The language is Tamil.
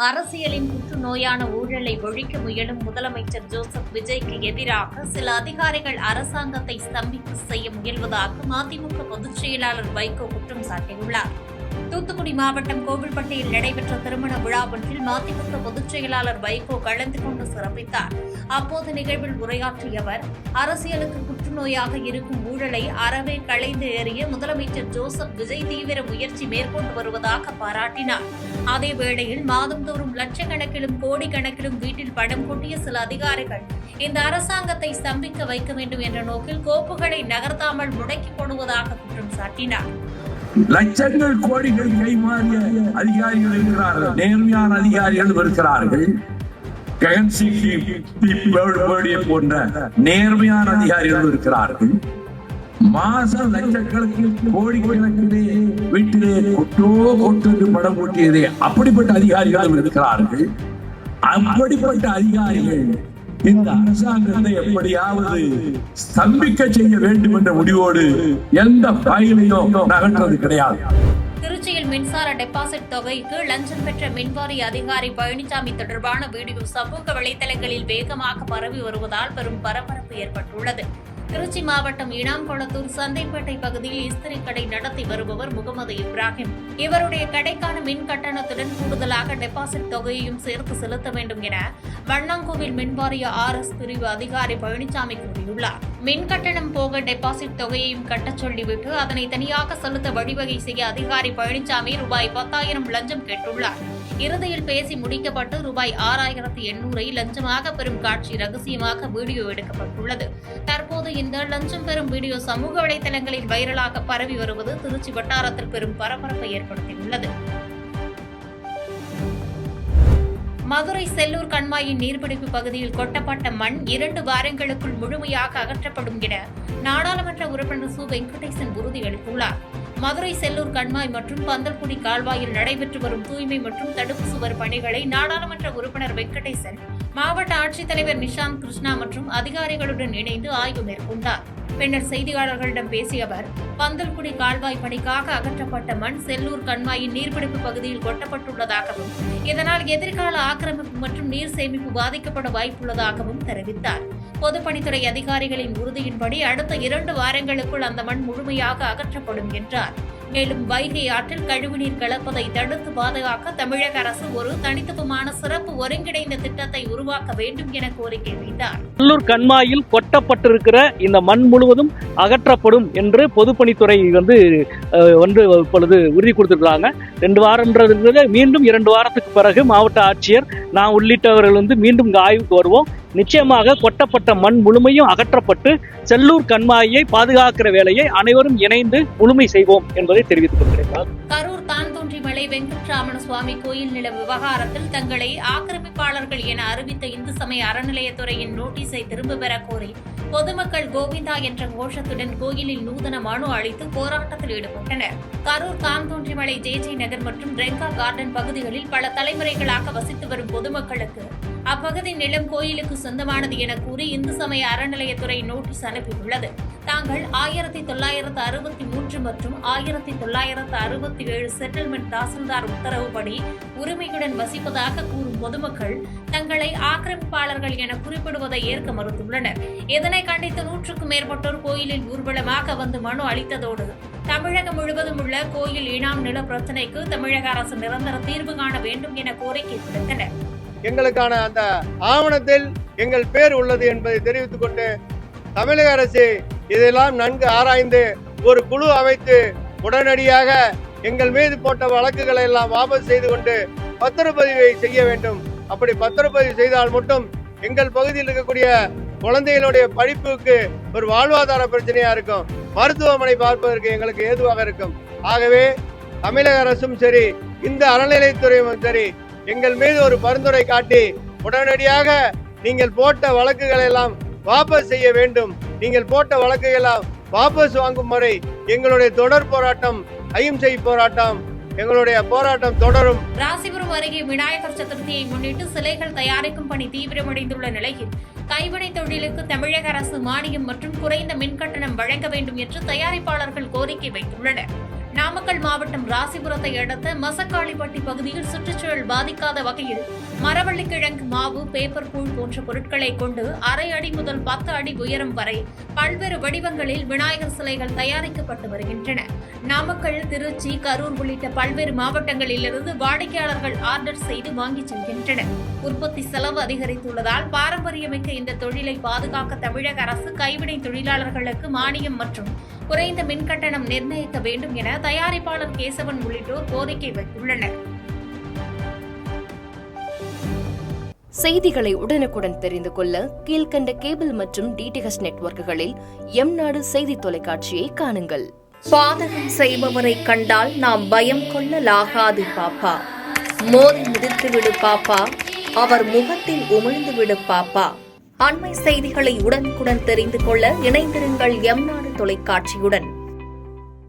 அரசியலின் புற்றுநோயான ஊழலை ஒழிக்க முயலும் முதலமைச்சர் ஜோசப் விஜய்க்கு எதிராக சில அதிகாரிகள் அரசாங்கத்தை ஸ்தம்பிக்க செய்ய முயல்வதாக மதிமுக பொதுச் செயலாளர் வைகோ குற்றம் சாட்டியுள்ளார். தூத்துக்குடி மாவட்டம் கோவில்பட்டியில் நடைபெற்ற திருமண விழா ஒன்றில் மதிமுக பொதுச் செயலாளர் வைகோ கலந்து கொண்டு சிறப்பித்தார். அப்போது நிகழ்வில் உரையாற்றிய அவர், அரசியலுக்கு புற்றுநோயாக இருக்கும் ஊழலை அறவே களைந்து எறிய முதலமைச்சர் ஜோசப் விஜய் தீவிர முயற்சி மேற்கொண்டு வருவதாக பாராட்டினார். அதேவேளையில் மாதந்தோறும் லட்சக்கணக்கிலும் கோடிக்கணக்கிலும் வீட்டில் படம் கொட்டிய சில அதிகாரிகள் இந்த அரசாங்கத்தை ஸ்தம்பிக்க வைக்க வேண்டும் என்ற நோக்கில் கோப்புகளை நகர்த்தாமல் முடக்கி போடுவதாக குற்றம் சாட்டினார். லட்சங்கள் கோடிகள் கைமாறிய அதிகாரிகள் இருக்கிறார்கள், நேர்மையான அதிகாரிகள் இருக்கிறார்கள், போன்ற நேர்மையான அதிகாரிகள் இருக்கிறார்கள். மாசம் லட்சக்கணக்கில் கோடிக்கணக்கிலே வீட்டிலே கொட்டு படம் கூட்டியதே அப்படிப்பட்ட அதிகாரிகளும் இருக்கிறார்கள். அப்படிப்பட்ட அதிகாரிகள் இந்த அரசாங்கத்தை எப்படியாவது ஸ்தம்பிக்க செய்ய வேண்டும் என்ற முடிவோடு எந்த ஃபைலையும் நகர்றது கிடையாது. திருச்சியில் மின்சார டெபாசிட் தொகைக்கு லஞ்சம் பெற்ற மின்வாரிய அதிகாரி பழனிசாமி தொடர்பான வீடியோ சமூக வலைதளங்களில் வேகமாக பரவி வருவதால் பெரும் பரபரப்பு ஏற்பட்டுள்ளது. திருச்சி மாவட்டம் இனாம்குளத்தூர் சந்தைப்பேட்டை பகுதியில் இஸ்திரி கடை நடத்தி வருபவர் முகமது இப்ராஹிம். இவருடைய கடைக்கான மின் கட்டணத்துடன் கூடுதலாக டெபாசிட் தொகையையும் சேர்த்து செலுத்த வேண்டும் என வண்ணாங்கோவில் மின்வாரிய RS பிரிவு அதிகாரி பழனிசாமி கூறியுள்ளார். மின் கட்டணம் போக டெபாசிட் தொகையையும் கட்டச் சொல்லிவிட்டு அதனை தனியாக செலுத்த வழிவகை செய்ய அதிகாரி பழனிசாமி ரூபாய் 10,000 லஞ்சம் கேட்டுள்ளார். இறுதியில் பேசி முடிக்கப்பட்டு ரூபாய் 6,800 லஞ்சமாக பெறும் காட்சி ரகசியமாக வீடியோ எடுக்கப்பட்டுள்ளது. தற்போது இந்த லஞ்சம் பெறும் வீடியோ சமூக வலைதளங்களில் வைரலாக பரவி வருவது திருச்சி வட்டாரத்தில் பெரும் பரபரப்பை ஏற்படுத்தியுள்ளது. மதுரை செல்லூர் கண்மாயின் நீர்பிடிப்பு பகுதியில் கொட்டப்பட்ட மண் 2 வாரங்களுக்குள் முழுமையாக அகற்றப்படும் என நாடாளுமன்ற உறுப்பினர் சு. வெங்கடேசன் உறுதியளித்துள்ளார். மதுரை செல்லூர் கண்மாய் மற்றும் பந்தல்குடி கால்வாயில் நடைபெற்று வரும் தூய்மை மற்றும் தடுப்பு சுவர் பணிகளை நாடாளுமன்ற உறுப்பினர் வெங்கடேசன், மாவட்ட ஆட்சித்தலைவர் நிஷாந்த் கிருஷ்ணா மற்றும் அதிகாரிகளுடன் இணைந்து ஆய்வு மேற்கொண்டார். பின்னர் செய்தியாளர்களிடம் பேசிய அவர், பந்தல்குடி கால்வாய் பணிக்காக அகற்றப்பட்ட மண் செல்லூர் கண்மாயின் நீர்பிடிப்பு பகுதியில் கொட்டப்பட்டுள்ளதாகவும் இதனால் எதிர்கால ஆக்கிரமிப்பு மற்றும் நீர் சேமிப்பு பாதிக்கப்பட வாய்ப்புள்ளதாகவும் தெரிவித்தார். பொதுப்பணித்துறை அதிகாரிகளின் உறுதியின்படி அடுத்த 2 வாரங்களுக்குள் அந்த மண் முழுமையாக அகற்றப்படும் என்றார். மேலும் வைகை ஆற்றில் கழிவுநீர் கலப்பதை தடுத்து பாதுகாக்க தமிழக அரசு ஒரு தனித்துவமான சிறப்பு ஒருங்கிணைந்த திட்டத்தை உருவாக்க வேண்டும் என கோரிக்கை வைத்தார். செல்லூர் கண்மாயில் கொட்டப்பட்டிருக்கிற இந்த மண் முழுவதும் அகற்றப்படும் என்று பொதுப்பணித்துறை இப்பொழுது உறுதி கொடுத்திருக்காங்க. 2 வாரம்ன்றது மீண்டும் 2 வாரத்துக்கு பிறகு மாவட்ட ஆட்சியர், நான் உள்ளிட்டவர்கள் மீண்டும் ஆய்வுக்கு வருவோம். நிச்சயமாக கொட்டப்பட்ட மண் முழுமையும் அகற்றப்பட்டு செல்லூர் கண்மாயை பாதுகாக்கிற வேலையை அனைவரும் இணைந்து முழுமை செய்வோம் என்பதை தெரிவித்துக் கொள்கிறேன். கரூர் தான்தோன்றிமலை வெங்கட்ராமண சுவாமி கோயில் நில விவகாரத்தில் தங்களை ஆக்கிரமிப்பாளர்கள் என அறிவித்த இந்து சமய அறநிலையத்துறையின் நோட்டீஸை திரும்ப பெற கோரி பொதுமக்கள் கோவிந்தா என்ற கோஷத்துடன் கோயிலில் நூதன மனு அளித்து போராட்டத்தில் ஈடுபட்டனர். கரூர் தான்தோன்றிமலை JJ நகர் மற்றும் ரெங்கா கார்டன் பகுதிகளில் பல தலைமுறைகளாக வசித்து வரும் பொதுமக்களுக்கு அப்பகுதி நிலம் கோயிலுக்கு சொந்தமானது என கூறி இந்து சமய அறநிலையத்துறை நோட்டீஸ் அனுப்பியுள்ளது. தாங்கள் 1963 மற்றும் 1967 செட்டில்மெண்ட் தாசில்தார் உத்தரவுப்படி உரிமையுடன் வசிப்பதாக கூறும் பொதுமக்கள் தங்களை ஆக்கிரமிப்பாளர்கள் என குறிப்பிடுவதை ஏற்க மறுத்துள்ளனர். இதனை கண்டித்து 100க்கும் மேற்பட்டோர் கோயிலில் ஊர்வலமாக வந்து மனு அளித்ததோடு தமிழகம் முழுவதும் உள்ள கோயில் இனாம் நில பிரச்சினைக்கு தமிழக அரசு நிரந்தர தீர்வு காண வேண்டும் என கோரிக்கை விடுத்தனர். எங்களுக்கான அந்த ஆவணத்தில் எங்கள் பேர் உள்ளது என்பதை தெரிவித்துக் கொண்டு தமிழக அரசு இதெல்லாம் நன்கு ஆராய்ந்து ஒரு குழு அமைத்து உடனடியாக எங்கள் மீது போட்ட வழக்குகளை எல்லாம் வாபஸ் செய்து கொண்டு பத்திரப்பதிவை செய்ய வேண்டும். அப்படி பத்திரப்பதிவு செய்தால் மட்டும் எங்கள் பகுதியில் இருக்கக்கூடிய குழந்தைகளுடைய படிப்புக்கு ஒரு வாழ்வாதார பிரச்சனையா இருக்கும், மருத்துவமனை பார்ப்பதற்கு எங்களுக்கு ஏதுவாக இருக்கும். ஆகவே தமிழக அரசும் சரி, இந்த அறநிலையத்துறையும் சரி, எங்கள் மீது ஒரு பரிந்துரை காட்டி உடனடியாக நீங்கள் போட்ட வழக்குகளை எல்லாம் வாபஸ் செய்ய வேண்டும். நீங்கள் போட்ட வழக்குகள் வாபஸ் வாங்கும் வரை எங்களுடைய தொடர் போராட்டம், அகிம்சை போராட்டம், எங்களுடைய போராட்டம் தொடரும். ராசிபுரம் அருகே விநாயகர் சதுர்த்தியை முன்னிட்டு சிலைகள் தயாரிக்கும் பணி தீவிரமடைந்துள்ள நிலையில் கைவினை தொழிலுக்கு தமிழக அரசு மானியம் மற்றும் குறைந்த மின்கட்டணம் வழங்க வேண்டும் என்று தயாரிப்பாளர்கள் கோரிக்கை வைத்துள்ளனர். நாமக்கல் மாவட்டம் ராசிபுரத்தை அடுத்த மசக்காளிப்பட்டி பகுதியில் சுற்றுச்சூழல் பாதிக்காத வகையில் மரவள்ளிக்கிழங்கு மாவு, பேப்பர் கூழ் போன்ற பொருட்களை கொண்டு 1/2 அடி முதல் 10 அடி உயரம் வரை பல்வேறு வடிவங்களில் விநாயகர் சிலைகள் தயாரிக்கப்பட்டு வருகின்றன. நாமக்கல், திருச்சி, கரூர் உள்ளிட்ட பல்வேறு மாவட்டங்களிலிருந்து வாடிக்கையாளர்கள் ஆர்டர் செய்து வாங்கிச் செல்கின்றனர். உற்பத்தி செலவு அதிகரித்துள்ளதால் பாரம்பரியமிக்க இந்த தொழிலை பாதுகாக்க தமிழக அரசு கைவினை தொழிலாளர்களுக்கு மானியம் மற்றும் குறைந்த மின்கட்டணம் நிர்ணயிக்க வேண்டும் என தயாரிப்பாளர் கேசவன் உள்ளிட்டோர் கோரிக்கை வைத்துள்ளனர். செய்திகளை உடனுக்குடன் தெரிந்து கொள்ள கீழ்க்கண்ட கேபிள் மற்றும் டிடிஎச் நெட்வொர்க்குகளில் எம்நாடு செய்தி தொலைக்காட்சியை காணுங்கள். பாதகம் செய்பவரை கண்டால் நாம் பயம் கொள்ளலாகாது பாப்பா. மோதி மிதித்துவிடு பாப்பா, அவர் முகத்தில் உமிழ்ந்துவிடு பாப்பா. அண்மை செய்திகளை உடனுக்குடன் தெரிந்து கொள்ள இணைந்திருங்கள் எம்நாடு தொலைக்காட்சியுடன்.